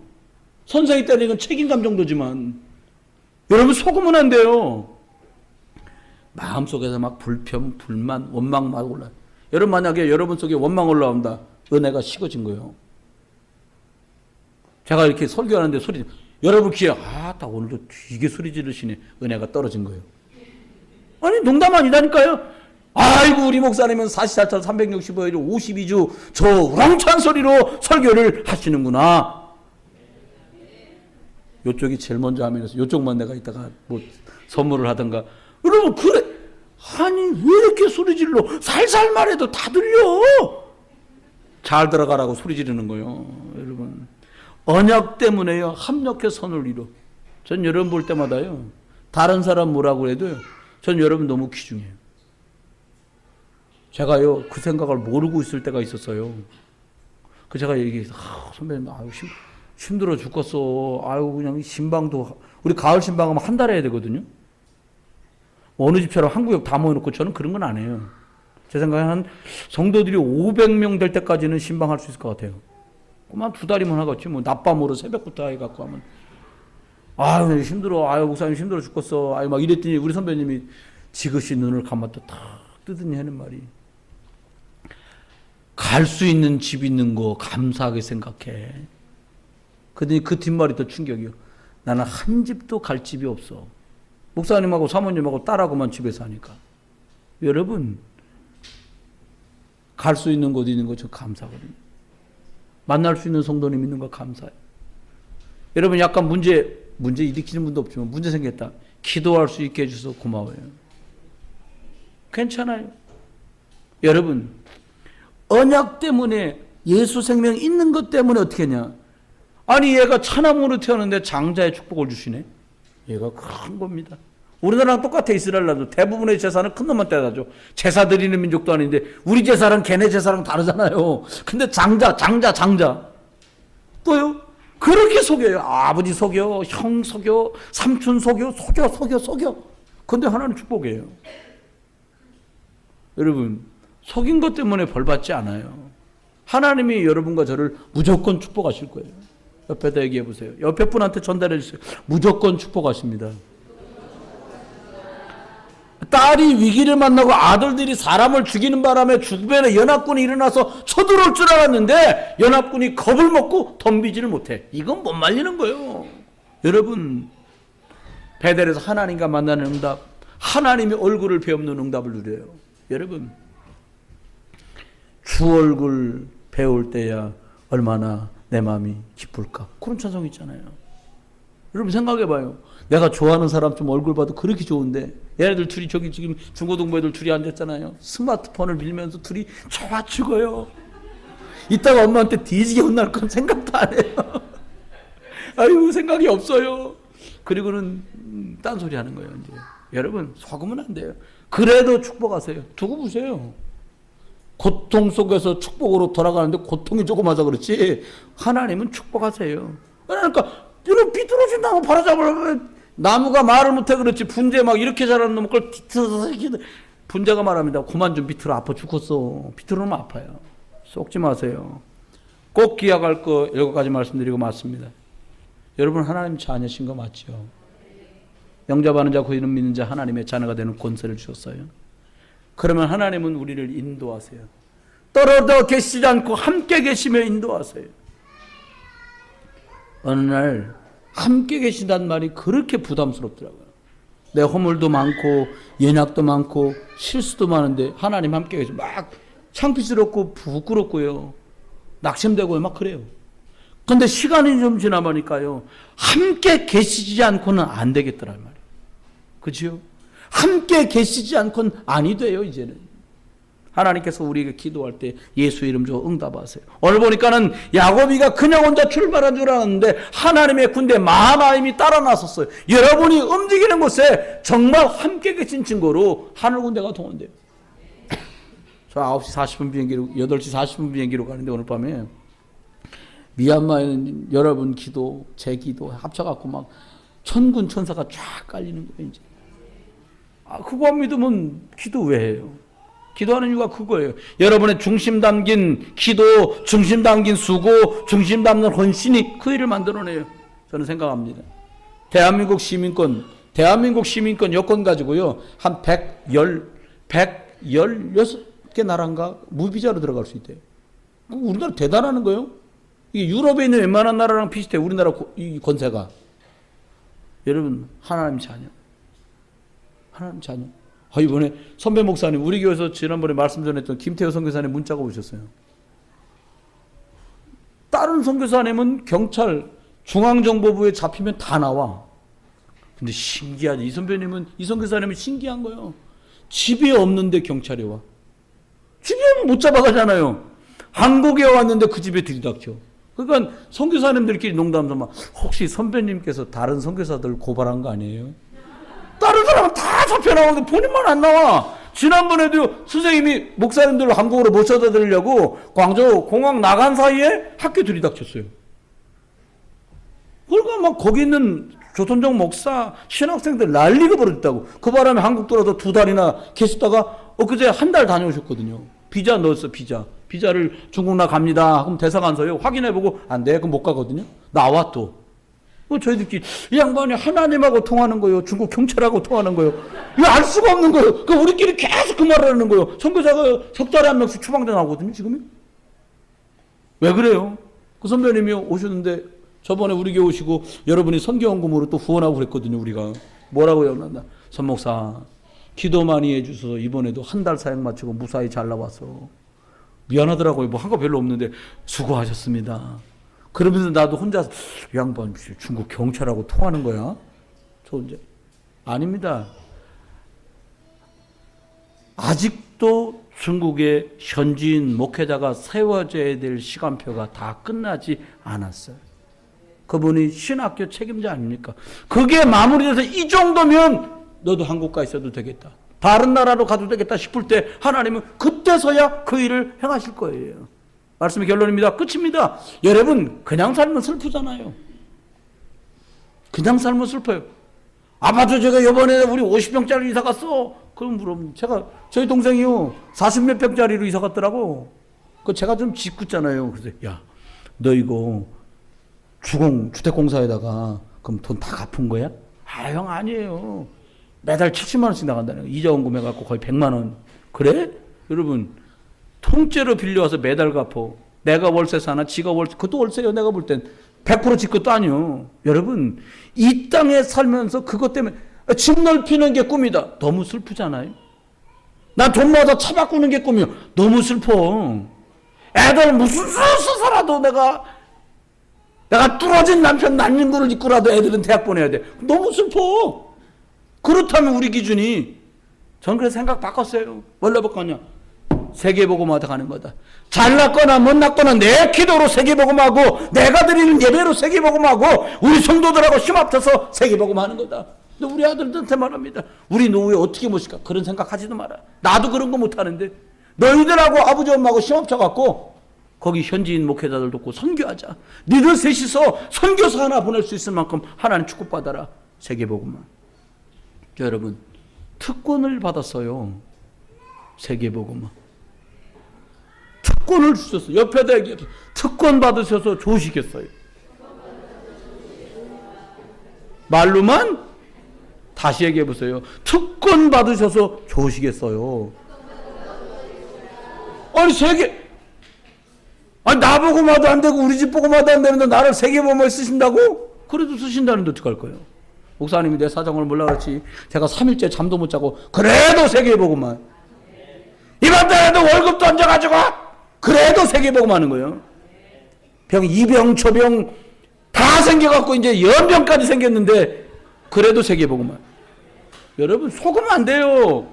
선생이 때리는 건 책임감 정도지만 여러분 속으면 안 돼요. 마음속에서 막 불평, 불만, 원망 막 올라요. 여러분 만약에 여러분 속에 원망 올라온다. 은혜가 식어진 거예요. 제가 이렇게 설교하는데 소리, 여러분 귀에, 딱 오늘도 되게 소리 지르시네. 은혜가 떨어진 거예요. 아니, 농담 아니라니까요. 아이고, 우리 목사님은 44차 365일 52주 저 우렁찬 소리로 설교를 하시는구나. 요쪽이 제일 먼저 하면서 요쪽만 내가 이따가 뭐 선물을 하던가. 여러분, 그래. 아니, 왜 이렇게 소리 질러? 살살 말해도 다 들려. 잘 들어가라고 소리 지르는 거예요. 여러분. 언약 때문에요. 합력해 선을 이뤄. 전 여러분 볼 때마다요. 다른 사람 뭐라고 해도요. 전 여러분 너무 귀중해요. 제가요. 그 생각을 모르고 있을 때가 있었어요. 그 제가 얘기해서 선배님 힘들어 죽겠어. 아유, 그냥 신방도, 우리 가을 신방하면 한 달에 해야 되거든요. 어느 집처럼 한구역 다 모여놓고 저는 그런 건 안 해요. 제 생각에 한 성도들이 500명 될 때까지는 신방할 수 있을 것 같아요. 그만 2달이면 하겠지. 뭐 낮밤으로 새벽부터 해갖고 하면. 아유, 힘들어. 아유, 목사님 힘들어 죽겠어. 아유, 막 이랬더니 우리 선배님이 지그시 눈을 감았다 탁 뜨더니 하는 말이, 갈 수 있는 집 있는 거 감사하게 생각해. 그랬더니 그 뒷말이 더 충격이요. 나는 한 집도 갈 집이 없어. 목사님하고 사모님하고 딸하고만 집에 사니까. 여러분, 갈 수 있는 곳 있는 거 저 감사하거든요. 만날 수 있는 성도님 있는 거 감사해요. 여러분, 약간 문제 일으키는 분도 없지만 문제 생겼다. 기도할 수 있게 해줘서 고마워요. 괜찮아요. 여러분, 언약 때문에, 예수 생명 있는 것 때문에 어떻게 하냐. 아니, 얘가 차남으로 태어났는데 장자의 축복을 주시네. 얘가 큰 겁니다. 우리나라랑 똑같아. 이스라엘 나라도 대부분의 제사는 큰 놈만 떼다죠. 제사 드리는 민족도 아닌데 우리 제사랑 걔네 제사랑 다르잖아요. 근데 장자 또요? 그렇게 속여요. 아버지 속여, 형 속여, 삼촌 속여. 근데 하나는 축복이에요. 여러분, 속인 것 때문에 벌 받지 않아요. 하나님이 여러분과 저를 무조건 축복하실 거예요. 옆에다 얘기해 보세요. 옆에 분한테 전달해 주세요. 무조건 축복하십니다. 딸이 위기를 만나고 아들들이 사람을 죽이는 바람에 주변에 연합군이 일어나서 쳐들어올 줄 알았는데 연합군이 겁을 먹고 덤비지를 못해. 이건 못 말리는 거예요. 여러분, 베델에서 하나님과 만나는 응답, 하나님의 얼굴을 배우는 응답을 누려요. 여러분, 주 얼굴 배울 때야 얼마나 내 마음이 기쁠까. 그런 찬송이 있잖아요. 여러분 생각해봐요. 내가 좋아하는 사람 좀 얼굴 봐도 그렇게 좋은데 얘네들 둘이 저기 지금 중고등부 애들 둘이 앉았잖아요. 스마트폰을 밀면서 둘이 좋아 죽어요. 이따가 엄마한테 뒤지게 혼날 건 생각도 안 해요. 아유, 생각이 없어요. 그리고는 딴소리 하는 거예요. 이제 여러분, 속으면 안 돼요. 그래도 축복하세요. 두고 보세요. 고통 속에서 축복으로 돌아가는데 고통이 조금 하자 그렇지 하나님은 축복하세요. 그러니까 이런 비뚤어진 나무 바로잡으려면 나무가 말을 못해 그렇지 분재 막 이렇게 자라는 놈 그걸 비틀어서 분재가 말합니다. 그만 좀 비틀어. 아파 죽겠어. 비틀어놓으면 아파요. 속지 마세요. 꼭 기억할 거 7가지 말씀드리고 맞습니다. 여러분, 하나님 자녀신 거 맞죠? 영접하는 자, 그 이름 믿는 자 하나님의 자녀가 되는 권세를 주셨어요. 그러면 하나님은 우리를 인도하세요. 떨어져 계시지 않고 함께 계시며 인도하세요. 어느 날 함께 계신다는 말이 그렇게 부담스럽더라고요. 내 허물도 많고 연약도 많고 실수도 많은데 하나님 함께 계시면 막 창피스럽고 부끄럽고요. 낙심되고요. 막 그래요. 그런데 시간이 좀 지나보니까요. 함께 계시지 않고는 안 되겠더란 말이에요. 그렇죠? 함께 계시지 않고는 아니 돼요. 이제는 하나님께서 우리에게 기도할 때 예수 이름 줘 응답하세요. 오늘 보니까는 야곱이가 그냥 혼자 출발한 줄 알았는데 하나님의 군대 마하나임이 따라 나섰어요. 여러분이 움직이는 곳에 정말 함께 계신 증거로 하늘 군대가 동원돼요. 저 9시 40분 비행기로 8시 40분 비행기로 가는데 오늘 밤에 미얀마에는 여러분 기도, 제 기도 합쳐갖고 막 천군 천사가 쫙 깔리는 거예요. 이제 그거 믿으면 기도 왜 해요? 기도하는 이유가 그거예요. 여러분의 중심 담긴 기도, 중심 담긴 수고, 중심 담는 헌신이 그 일을 만들어내요. 저는 생각합니다. 대한민국 시민권 여권 가지고요. 한 116개 나라인가 무비자로 들어갈 수 있대요. 우리나라 대단한 거예요. 이게 유럽에 있는 웬만한 나라랑 비슷해요. 우리나라 이 권세가. 여러분, 하나님 자녀. 이번에 선배 목사님, 우리 교회에서 지난번에 말씀 전했던 김태호 선교사님 문자가 오셨어요. 다른 선교사님은 경찰, 중앙정보부에 잡히면 다 나와. 근데 신기하지. 이 선교사님은 신기한 거예요. 집에 없는데 경찰이 와. 집에 오면 못 잡아가잖아요. 한국에 왔는데 그 집에 들이닥쳐. 그러니까 선교사님들끼리 농담삼아 혹시 선배님께서 다른 선교사들 고발한 거 아니에요? 다른 사람은 다 잡혀나오는데 본인만 안 나와. 지난번에도 선생님이 목사님들 한국으로 모셔다 드리려고 광저우 공항 나간 사이에 학교 들이닥쳤어요. 그러니까 막 거기 있는 조선족 목사 신학생들 난리가 벌어졌다고. 그 바람에 한국 들어서 2달이나 계셨다가 엊그제 1달 다녀오셨거든요. 비자 넣었어. 비자를 중국 나 갑니다. 그럼 대사관서요 확인해보고 안 돼. 그럼 못 가거든요. 나와 또. 저희들끼리 이 양반이 하나님하고 통하는 거예요. 중국 경찰하고 통하는 거예요. 이거 알 수가 없는 거예요. 그 우리끼리 계속 그 말을 하는 거예요. 선교사가 석 달에 한 명씩 추방돼 나오거든요. 지금요. 왜 그래요? 그 선배님이 오셨는데 저번에 우리 교회 오시고 여러분이 선교원금으로 또 후원하고 그랬거든요. 우리가 뭐라고 연락나 선목사 기도 많이 해주셔서 이번에도 1달 사역 마치고 무사히 잘 나와서 미안하더라고요. 뭐 한 거 별로 없는데 수고하셨습니다. 그러면서 나도 혼자서 이 양반 중국 경찰하고 통하는 거야? 저 이제 아닙니다. 아직도 중국의 현지인 목회자가 세워져야 될 시간표가 다 끝나지 않았어요. 그분이 신학교 책임자 아닙니까? 그게 마무리돼서 이 정도면 너도 한국 가 있어도 되겠다. 다른 나라로 가도 되겠다 싶을 때 하나님은 그때서야 그 일을 행하실 거예요. 말씀의 결론입니다. 끝입니다. 여러분 그냥 살면 슬프잖아요. 그냥 살면 슬퍼요. 아파트 제가 이번에 우리 50평짜리 이사 갔어. 그럼 저희 동생이요 40몇 평짜리로 이사 갔더라고. 그 제가 좀 짓궂잖아요. 그래서 야 너 이거 주택공사에다가 그럼 돈 다 갚은 거야? 아 형 아니에요. 매달 70만 원씩 나간다는 거. 이자 원금 해갖고 거의 100만 원. 그래? 여러분 통째로 빌려와서 매달 갚어. 내가 월세 사나 지가 월세, 그것도 월세요. 내가 볼 땐 100% 지 것도 아니요. 여러분 이 땅에 살면서 그것 때문에 집 넓히는 게 꿈이다. 너무 슬프잖아요. 난 돈 모아서 차 바꾸는 게 꿈이요. 너무 슬퍼. 애들 무슨 수서 살아도 내가 뚫어진 남편 난민군을 입고라도 애들은 대학 보내야 돼. 너무 슬퍼. 그렇다면 우리 기준이 전 그래서 생각 바꿨어요. 뭘로 바꿨냐? 세계복음화도 가는 거다. 잘났거나 못났거나 내 기도로 세계복음하고 내가 드리는 예배로 세계복음하고 우리 성도들하고 힘 합쳐서 세계복음하는 거다. 근데 우리 아들들한테 말합니다. 우리 노후에 어떻게 모실까? 그런 생각하지도 마라. 나도 그런 거 못하는데 너희들하고 아버지 엄마하고 힘 합쳐갖고 거기 현지인 목회자들 돕고 선교하자. 니들 셋이서 선교사 하나 보낼 수 있을 만큼 하나님 축복받아라. 세계복음화. 여러분 특권을 받았어요. 세계복음화. 특권을 주셨어요. 옆에다 얘기해서 특권 받으셔서 좋으시겠어요. 말로만 다시 얘기해 보세요. 특권 받으셔서 좋으시겠어요. 아니 나보고마도 안 되고 우리 집 보고마도 안 되는데 나를 세계복음화에 쓰신다고? 그래도 쓰신다는데 어떡할 거예요? 목사님이 내 사정을 몰라 그렇지 제가 3일째 잠도 못 자고 그래도 세계복음화. 이번 달에도 월급도 안 줘가지고 그래도 세계복음하는 거예요. 이병 초병 다 생겨갖고 이제 연병까지 생겼는데 그래도 세계복음화. 여러분 속으면 안 돼요.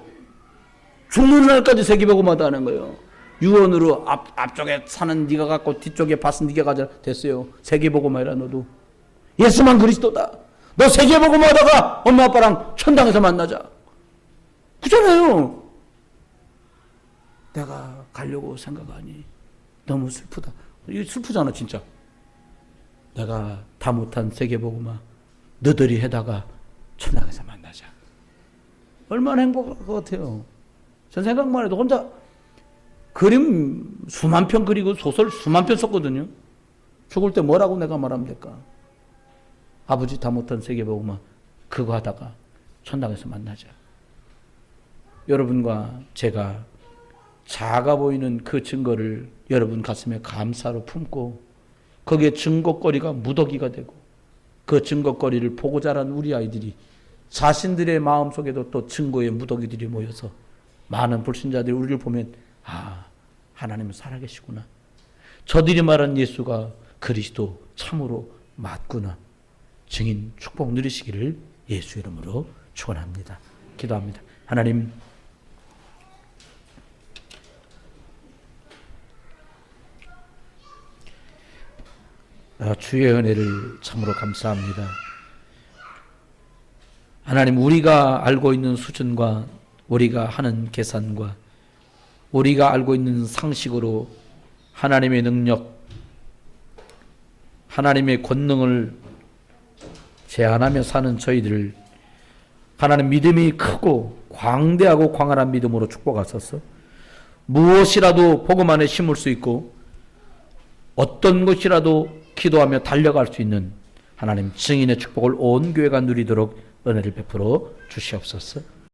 죽는 날까지 세계복음화도 하는 거예요. 유언으로 앞쪽에 사는 네가 갖고 뒤쪽에 밭은 네가 가져. 됐어요. 세계복음화라. 너도 예수만 그리스도다. 너 세계복음화하다가 엄마 아빠랑 천당에서 만나자. 그잖아요. 내가 가려고 생각하니 너무 슬프다. 이거 슬프잖아 진짜. 내가 다 못한 세계복음화 너들이 해다가 천당에서 만나자. 얼마나 행복할 것 같아요. 전 생각만 해도 혼자 그림 수만 편 그리고 소설 수만 편 썼거든요. 죽을 때 뭐라고 내가 말하면 될까? 아버지 다 못한 세계복음화 그거 하다가 천당에서 만나자. 여러분과 제가 작아 보이는 그 증거를 여러분 가슴에 감사로 품고 거기에 증거거리가 무더기가 되고 그 증거거리를 보고 자란 우리 아이들이 자신들의 마음속에도 또 증거의 무더기들이 모여서 많은 불신자들이 우리를 보면 하나님은 살아계시구나. 저들이 말한 예수가 그리스도 참으로 맞구나. 증인 축복 누리시기를 예수 이름으로 축원합니다. 기도합니다. 하나님 주의 은혜를 참으로 감사합니다. 하나님 우리가 알고 있는 수준과 우리가 하는 계산과 우리가 알고 있는 상식으로 하나님의 능력, 하나님의 권능을 제한하며 사는 저희들을 하나님 믿음이 크고 광대하고 광활한 믿음으로 축복하소서. 무엇이라도 복음 안에 심을 수 있고 어떤 것이라도 기도하며 달려갈 수 있는 하나님 증인의 축복을 온 교회가 누리도록 은혜를 베풀어 주시옵소서.